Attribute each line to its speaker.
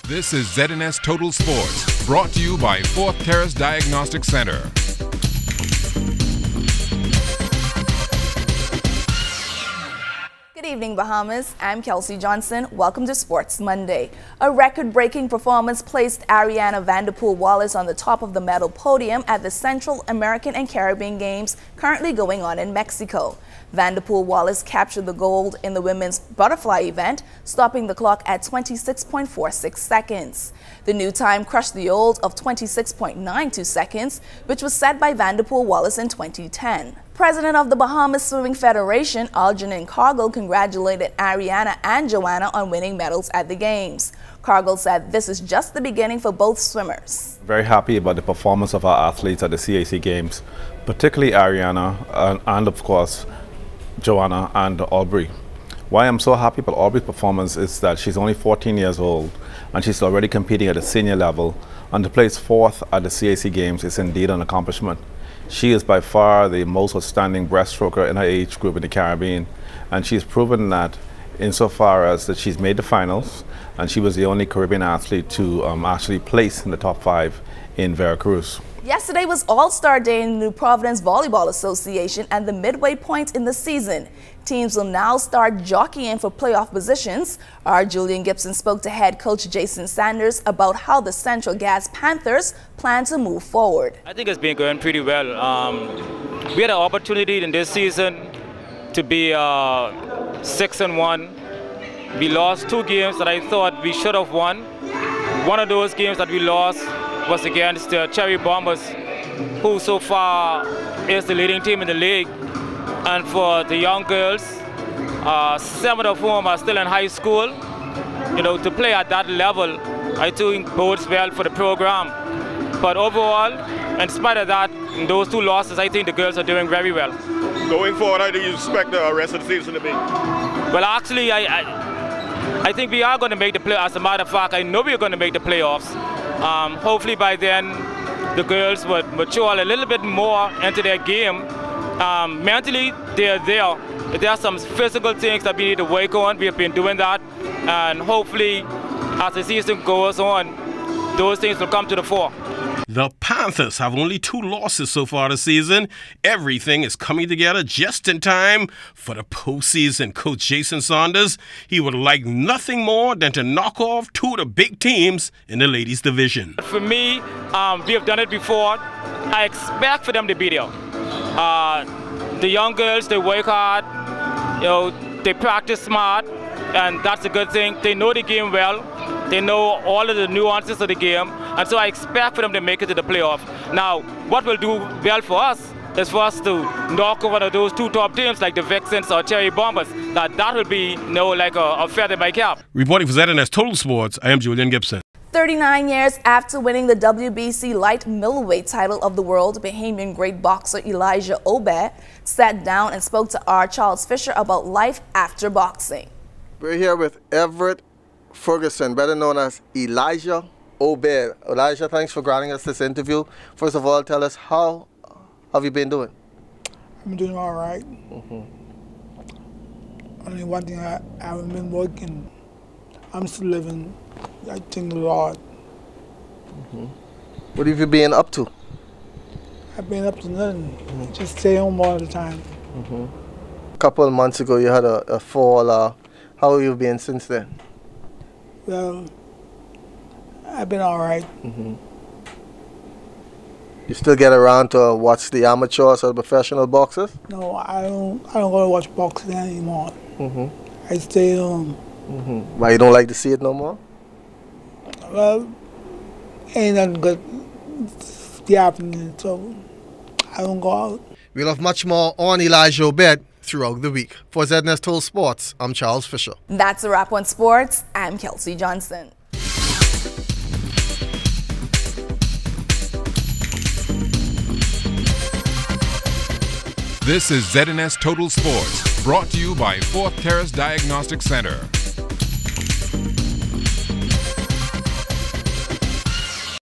Speaker 1: This is ZNS Total Sports, brought to you by 4th Terrace Diagnostic Center.
Speaker 2: Good evening, Bahamas. I'm Kelsey Johnson. Welcome to Sports Monday. A record-breaking performance placed Ariana Vanderpool-Wallace on the top of the medal podium at the Central American and Caribbean Games currently going on in Mexico. Vanderpool-Wallace captured the gold in the women's butterfly event, stopping the clock at 26.46 seconds. The new time crushed the old of 26.92 seconds, which was set by Vanderpool-Wallace in 2010. President of the Bahamas Swimming Federation, Algernon Cargill, congratulated Ariana and Joanna on winning medals at the Games. Cargill said this is just the beginning for both swimmers.
Speaker 3: Very happy about the performance of our athletes at the CAC Games, particularly Ariana and of course Joanna and Aubrey. Why I'm so happy about Aubrey's performance is that she's only 14 years old and she's already competing at a senior level, and to place 4th at the CAC Games is indeed an accomplishment. She is by far the most outstanding breaststroker in her age group in the Caribbean, and she's proven that insofar as that she's made the finals, and she was the only Caribbean athlete to actually place in the top 5 in Veracruz.
Speaker 2: Yesterday was All-Star Day in the New Providence Volleyball Association and the midway point in the season. Teams will now start jockeying for playoff positions. Our Julian Gibson spoke to head coach Jason Sanders about how the Central Gas Panthers plan to move forward.
Speaker 4: I think it's been going pretty well. We had an opportunity in this season to be 6-1. We lost 2 games that I thought we should have won. One of those games that we lost was against the Cherry Bombers, who so far is the leading team in the league. And for the young girls, 7 of whom are still in high school, to play at that level, I think bodes well for the program. But overall, in spite of that, in those 2 losses, I think the girls are doing very well.
Speaker 5: Going forward, how do you expect the rest of the season to be?
Speaker 4: Well, actually, I think we are going to make the play. As a matter of fact, I know we are going to make the playoffs. Hopefully by then, the girls would mature a little bit more into their game. Mentally, they're there. There are some physical things that we need to work on. We have been doing that. And hopefully, as the season goes on, those things will come to the fore.
Speaker 6: The Panthers have only 2 losses so far this season. Everything is coming together just in time for the postseason. Coach Jason Sanders, he would like nothing more than to knock off 2 of the big teams in the ladies division.
Speaker 4: For me, we have done it before. I expect for them to be there. The young girls, they work hard, they practice smart, and that's a good thing. They know the game well. They know all of the nuances of the game, and so I expect for them to make it to the playoff. Now, what will do well for us is for us to knock over one of those 2 top teams like the Vixens or Cherry Bombers. That will be, like a feather in my cap.
Speaker 6: Reporting for ZNS Total Sports, I am Julian Gibson.
Speaker 2: 39 years after winning the WBC light middleweight title of the world, Bahamian great boxer Elijah Obed sat down and spoke to our Charles Fisher about life after boxing.
Speaker 7: We're here with Everett Ferguson, better known as Elijah Obed. Elijah, thanks for granting us this interview. First of all, tell us, how have you been doing?
Speaker 8: I'm doing all right. Only one thing, I haven't been working. I'm still living. I thank the Lord.
Speaker 7: What have you been up to?
Speaker 8: I've been up to nothing. Just stay home all the time.
Speaker 7: A couple of months ago, you had a fall. How have you been since then?
Speaker 8: Well, I've been all right.
Speaker 7: You still get around to watch the amateurs or the professional boxers?
Speaker 8: No, I don't go to watch boxing anymore. I stay home.
Speaker 7: Why, you don't like to see it no more?
Speaker 8: Well, ain't nothing good happening, so I don't go out.
Speaker 7: We'll have much more on Elijah Obed throughout the week. For ZNS Total Sports, I'm Charles Fisher.
Speaker 2: That's a wrap on sports. I'm Kelsey Johnson.
Speaker 1: This is ZNS Total Sports, brought to you by 4th Terrace Diagnostic Center.